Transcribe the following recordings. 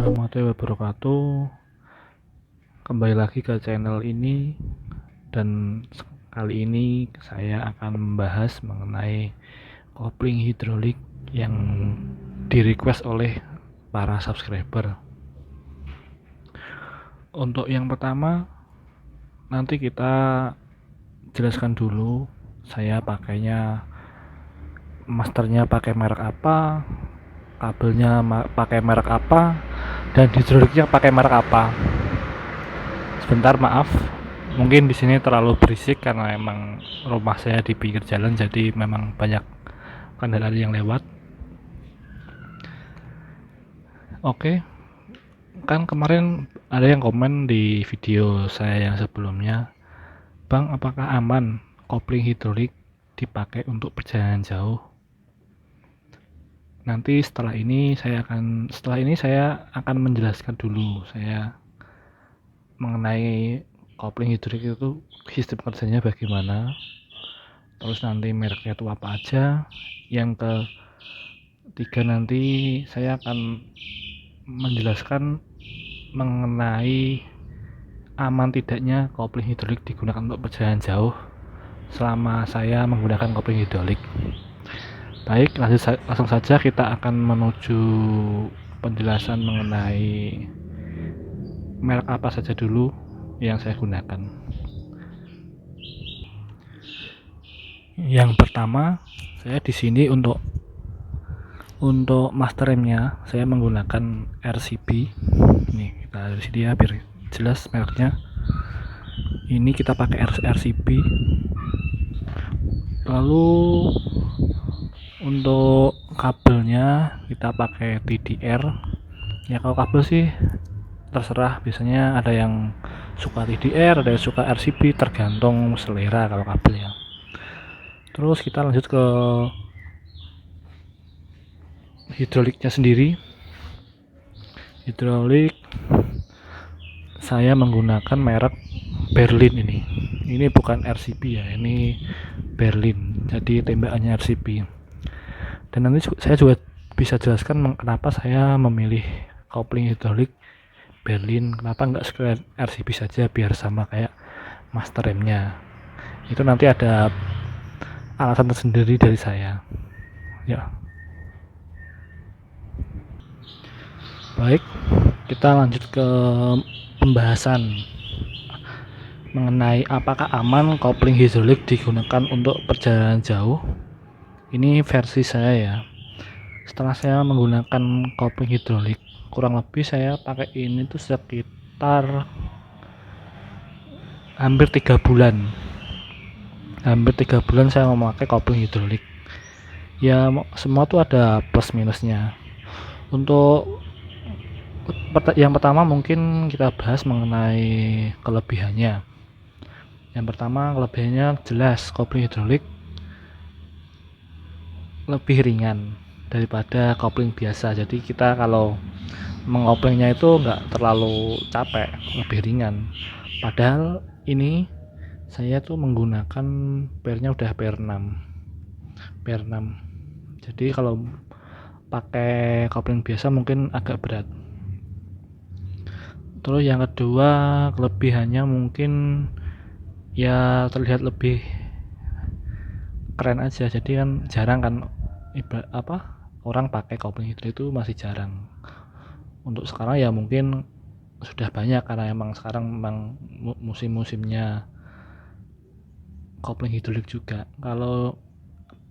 warahmatullahi wabarakatuh. Kembali lagi ke channel ini, dan kali ini saya akan membahas mengenai kopling hidrolik yang di request oleh para subscriber. Untuk yang pertama, nanti kita jelaskan dulu saya pakainya, masternya pakai merek apa, kabelnya pakai merek apa, dan hidroliknya pakai merek apa. Sebentar, maaf, mungkin di sini terlalu berisik karena emang rumah saya di pinggir jalan, jadi memang banyak kendaraan yang lewat. Oke, kan kemarin ada yang komen di video saya yang sebelumnya, Bang, apakah aman kopling hidrolik dipakai untuk perjalanan jauh? Nanti setelah ini saya akan menjelaskan dulu saya mengenai kopling hidrolik itu sistem kerjanya bagaimana, terus nanti mereknya itu apa aja. Yang ketiga, nanti saya akan menjelaskan mengenai aman tidaknya kopling hidrolik digunakan untuk perjalanan jauh selama saya menggunakan kopling hidrolik. Baik, langsung saja kita akan menuju penjelasan mengenai merek apa saja dulu yang saya gunakan. Yang pertama, saya di sini untuk master remnya saya menggunakan RCB. Nih, kita dari sini ya biar jelas mereknya. Ini kita pakai RCB. Lalu untuk kabelnya kita pakai TDR. Ya kalau kabel sih terserah, biasanya ada yang suka TDR, ada yang suka RCB, tergantung selera kalau kabel ya. Terus kita lanjut ke hidroliknya sendiri. Hidrolik saya menggunakan merek Berlin ini bukan RCB ya, ini Berlin, jadi tembakannya RCB. Dan nanti saya juga bisa jelaskan kenapa saya memilih kopling hidrolik Berlin, kenapa enggak sekalian RCB saja biar sama kayak master remnya. Itu nanti ada alasan tersendiri dari saya ya. Baik, kita lanjut ke pembahasan mengenai apakah aman kopling hidrolik digunakan untuk perjalanan jauh. Ini versi saya ya. Setelah saya menggunakan kopling hidrolik, kurang lebih saya pakai ini tuh sekitar hampir 3 bulan. Hampir 3 bulan saya memakai kopling hidrolik. Ya, semua tuh ada plus minusnya. Untuk yang pertama mungkin kita bahas mengenai kelebihannya. Yang pertama, kelebihannya jelas kopling hidrolik lebih ringan daripada kopling biasa. Jadi kita kalau mengoplingnya itu nggak terlalu capek, lebih ringan. Padahal ini saya tuh menggunakan pernya udah per 6. Jadi kalau pakai kopling biasa mungkin agak berat. Terus yang kedua, kelebihannya mungkin ya terlihat lebih keren aja. Jadi kan jarang kan orang pakai kopling hidrolik itu masih jarang. Untuk sekarang ya mungkin sudah banyak karena emang sekarang memang musim-musimnya kopling hidrolik juga. Kalau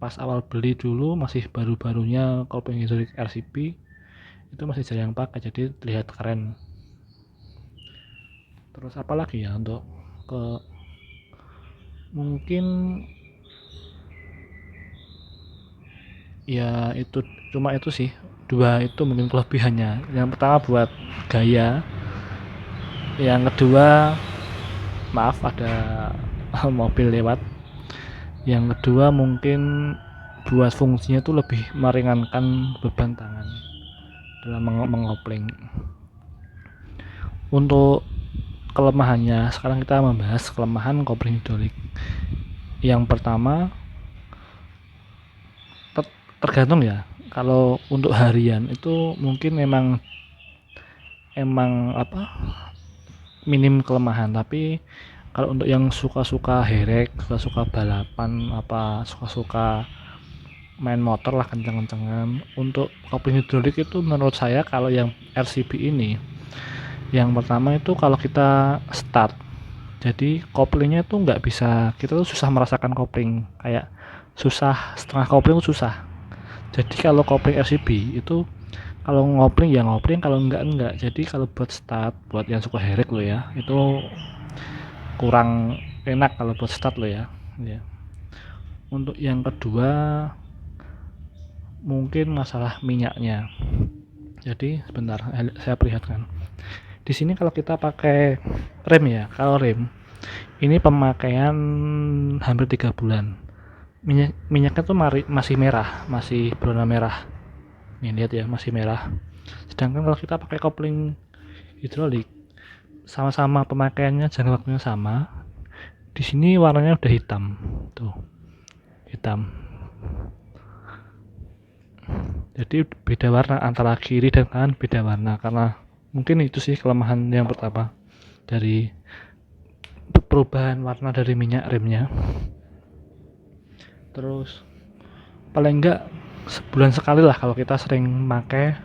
pas awal beli dulu masih baru-barunya kopling hidrolik RCB, itu masih jarang pakai, jadi terlihat keren. Terus apa lagi ya, untuk mungkin ya itu cuma itu sih, dua itu mungkin kelebihannya. Yang pertama buat gaya, yang kedua maaf ada mobil lewat, yang kedua mungkin buat fungsinya tuh lebih meringankan beban tangan dalam mengopling. Untuk kelemahannya, sekarang kita membahas kelemahan kopling hidrolik. Yang pertama, tergantung ya. Kalau untuk harian itu mungkin memang emang minim kelemahan. Tapi kalau untuk yang suka-suka herek, suka-suka balapan, suka-suka main motor lah kenceng-kencengan, untuk kopling hidrolik itu menurut saya kalau yang RCB ini, yang pertama itu kalau kita start, jadi koplingnya tuh nggak bisa, kita tuh susah merasakan kopling, kayak susah, setengah kopling tuh susah. Jadi kalau kopling RCB itu kalau ngopling ya ngopling, kalau enggak. Jadi kalau buat start, buat yang suka herek lo ya, itu kurang enak kalau buat start lo ya. Ya. Untuk yang kedua mungkin masalah minyaknya. Jadi sebentar saya perlihatkan. Di sini kalau kita pakai rem ya, kalau rem ini pemakaian hampir 3 bulan. Minyaknya tuh masih merah, masih berwarna merah. Nih lihat ya, masih merah. Sedangkan kalau kita pakai kopling hidrolik, sama-sama pemakaiannya jangka waktunya sama, di sini warnanya udah hitam tuh, hitam. Jadi beda warna antara kiri dan kanan, beda warna, karena mungkin itu sih kelemahan yang pertama dari perubahan warna dari minyak remnya. Terus paling enggak sebulan sekali lah, kalau kita sering pakai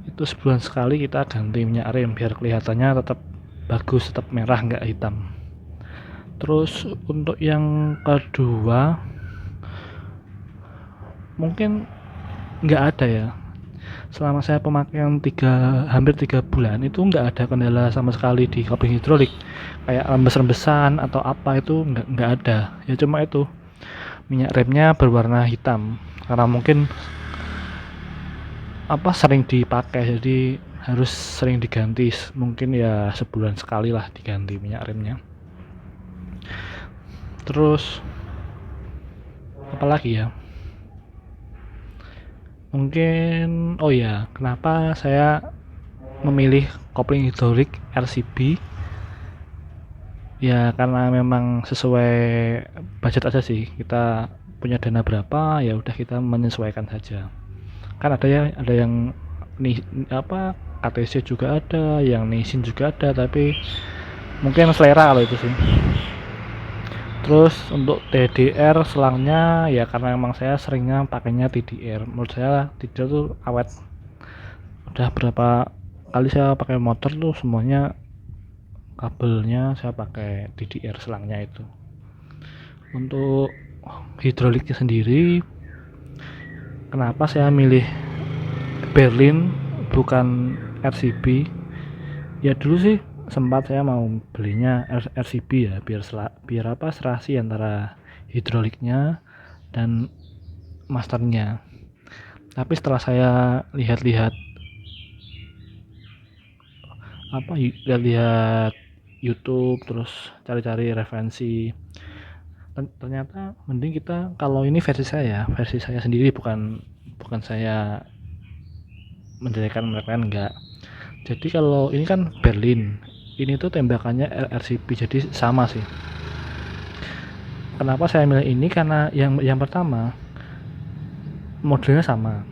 itu sebulan sekali kita ganti minyak rem biar kelihatannya tetap bagus, tetap merah, enggak hitam. Terus untuk yang kedua mungkin nggak ada ya, selama saya pemakaian hampir 3 bulan itu nggak ada kendala sama sekali di kopling hidrolik, kayak rembes-rembesan atau apa itu nggak ada ya. Cuma itu minyak remnya berwarna hitam karena mungkin sering dipakai, jadi harus sering diganti, mungkin ya sebulan sekali lah diganti minyak remnya. Terus apalagi ya, mungkin oh ya, kenapa saya memilih kopling hidrolik RCB ya, karena memang sesuai budget aja sih, kita punya dana berapa ya udah kita menyesuaikan saja. Kan ada yang nih KTC juga ada, yang Nissin juga ada, tapi mungkin selera kalau itu sih. Terus untuk TDR selangnya ya karena memang saya seringnya pakainya TDR. Menurut saya TDR tuh awet. Udah berapa kali saya pakai motor tuh semuanya kabelnya saya pakai TDR selangnya itu. Untuk hidroliknya sendiri, kenapa saya milih Berlin bukan RCB? Ya dulu sih sempat saya mau belinya RCB ya, biar serasi antara hidroliknya dan masternya. Tapi setelah saya lihat-lihat lihat YouTube, terus cari-cari referensi, ternyata mending kita, kalau ini versi saya sendiri, bukan saya menjadikan mereka, enggak. Jadi kalau ini kan Berlin, ini tuh tembakannya RCB, jadi sama sih. Kenapa saya milih ini? Karena yang pertama modelnya sama.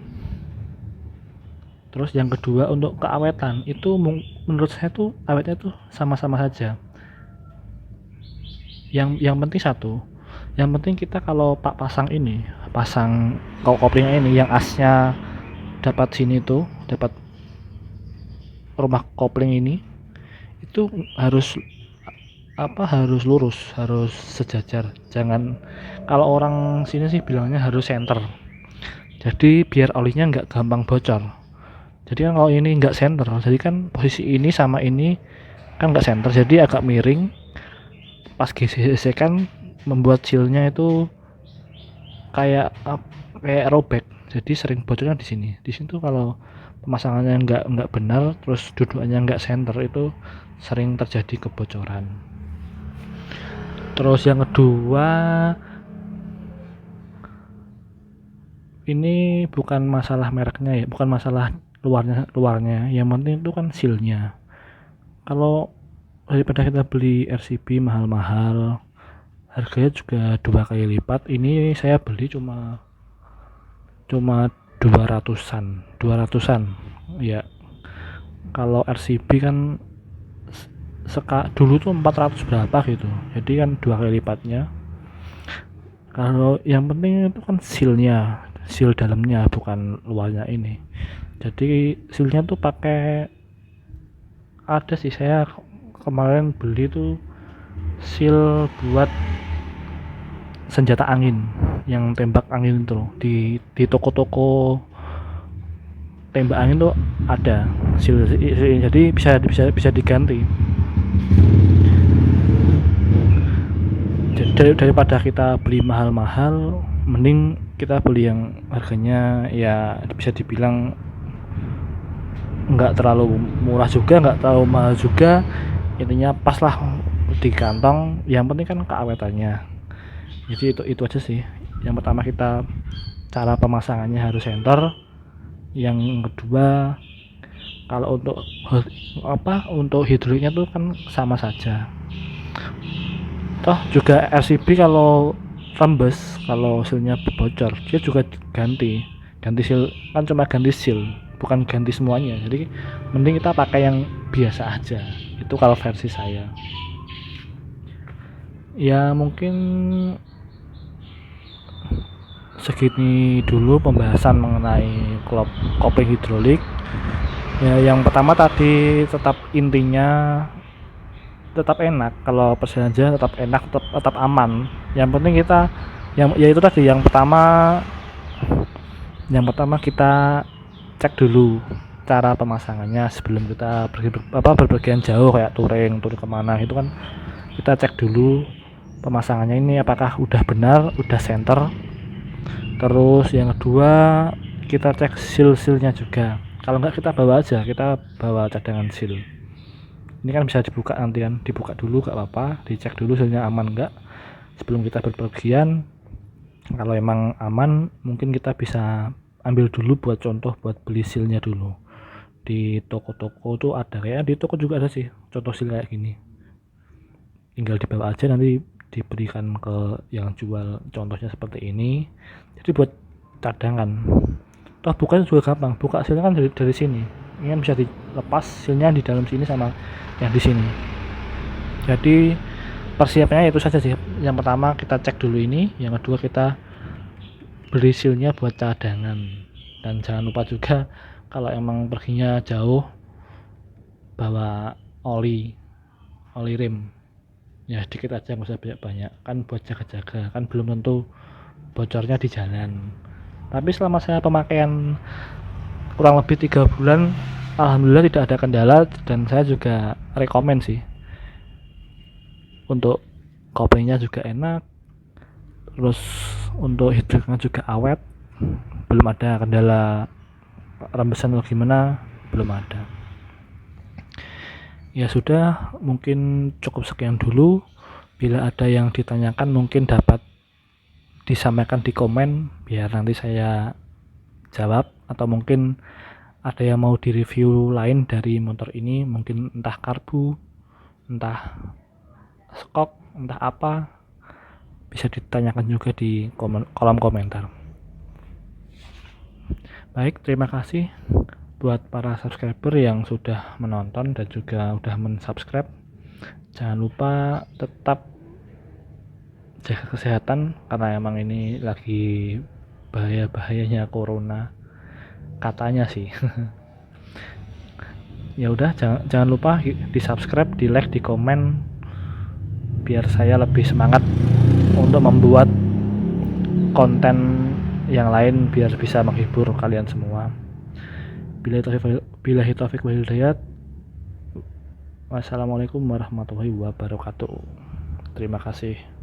Terus yang kedua untuk keawetan itu menurut saya tuh awetnya tuh sama-sama saja. Yang penting satu, yang penting kita kalau pasang koplingnya ini, yang asnya dapat sini tuh, dapat rumah kopling ini, itu harus lurus, harus sejajar. Jangan, kalau orang sini sih bilangnya harus center, jadi biar olinya nggak gampang bocor. Jadi kan kalau ini nggak center, jadi kan posisi ini sama ini kan nggak center, jadi agak miring. Pas gesekan membuat sealnya itu kayak robek, jadi sering bocornya di sini. Di sini tuh kalau pemasangannya nggak benar, terus dudukannya nggak center, itu sering terjadi kebocoran. Terus yang kedua, ini bukan masalah mereknya ya, bukan masalah luarnya, yang penting itu kan sealnya. Kalau daripada kita beli RCB mahal-mahal, harganya juga 2 kali lipat, ini saya beli cuma 200-an ya, Kalau RCB kan dulu tuh 400 berapa gitu, jadi kan 2 kali lipatnya. Kalau yang penting itu kan seal dalamnya, bukan luarnya ini. Jadi sealnya tuh pakai, ada sih, saya kemarin beli tuh seal buat senjata angin yang tembak angin itu loh. Di toko-toko tembak angin tuh ada seal, jadi bisa diganti. Daripada kita beli mahal-mahal, mending kita beli yang harganya ya bisa dibilang nggak terlalu murah juga, nggak terlalu mahal juga, intinya pas lah di kantong. Yang penting kan keawetannya. Jadi itu aja sih. Yang pertama, kita cara pemasangannya harus center. Yang kedua, kalau untuk hidroliknya tuh kan sama saja. Toh juga RCB kalau rembes, kalau sealnya bocor, dia juga ganti seal, kan cuma ganti seal, bukan ganti semuanya. Jadi mending kita pakai yang biasa aja. Itu kalau versi saya. Ya mungkin segini dulu pembahasan mengenai kopling hidrolik. Ya, yang pertama tadi, tetap intinya tetap enak. Kalau perjalanan tetap enak, tetap aman. Yang penting kita, ya itu tadi, yang pertama kita cek dulu cara pemasangannya sebelum kita berpergian jauh, kayak touring kemana itu kan kita cek dulu pemasangannya ini apakah udah benar, udah center. Terus yang kedua, kita cek seal-sealnya juga. Kalau enggak, kita bawa cadangan seal. Ini kan bisa dibuka nanti kan, dibuka dulu gak apa-apa, dicek dulu sealnya aman enggak sebelum kita berpergian. Kalau emang aman, mungkin kita bisa ambil dulu buat contoh, buat beli sealnya dulu. Di toko-toko tuh ada, kayak di toko juga ada sih contoh seal kayak gini, tinggal dibawa aja, nanti diberikan ke yang jual contohnya seperti ini. Jadi buat cadangan. Toh bukanya juga gampang, buka sealnya kan dari sini, ini kan bisa dilepas sealnya di dalam sini sama yang di sini. Jadi persiapannya itu saja sih. Yang pertama kita cek dulu ini, yang kedua kita beli sealnya buat cadangan. Dan jangan lupa juga kalau emang perginya jauh, bawa oli rim ya, sedikit aja, nggak usah banyak-banyak, kan buat jaga-jaga, kan belum tentu bocornya di jalan. Tapi selama saya pemakaian kurang lebih 3 bulan, alhamdulillah tidak ada kendala, dan saya juga rekomen sih. Untuk koplingnya juga enak, terus untuk hidroliknya juga awet, belum ada kendala rembesan atau gimana, belum ada. Ya sudah, mungkin cukup sekian dulu. Bila ada yang ditanyakan mungkin dapat disampaikan di komen, biar nanti saya jawab. Atau mungkin ada yang mau direview lain dari motor ini, mungkin entah karbu, entah skok, entah apa, bisa ditanyakan juga di kolom komentar. Baik, terima kasih buat para subscriber yang sudah menonton dan juga udah mensubscribe. Jangan lupa tetap jaga kesehatan, karena emang ini lagi bahaya-bahayanya corona katanya sih. Ya udah, jangan lupa di subscribe, di like, di komen, biar saya lebih semangat untuk membuat konten yang lain, biar bisa menghibur kalian semua. Billahi taufiq wal hidayat. Wassalamualaikum warahmatullahi wabarakatuh. Terima kasih.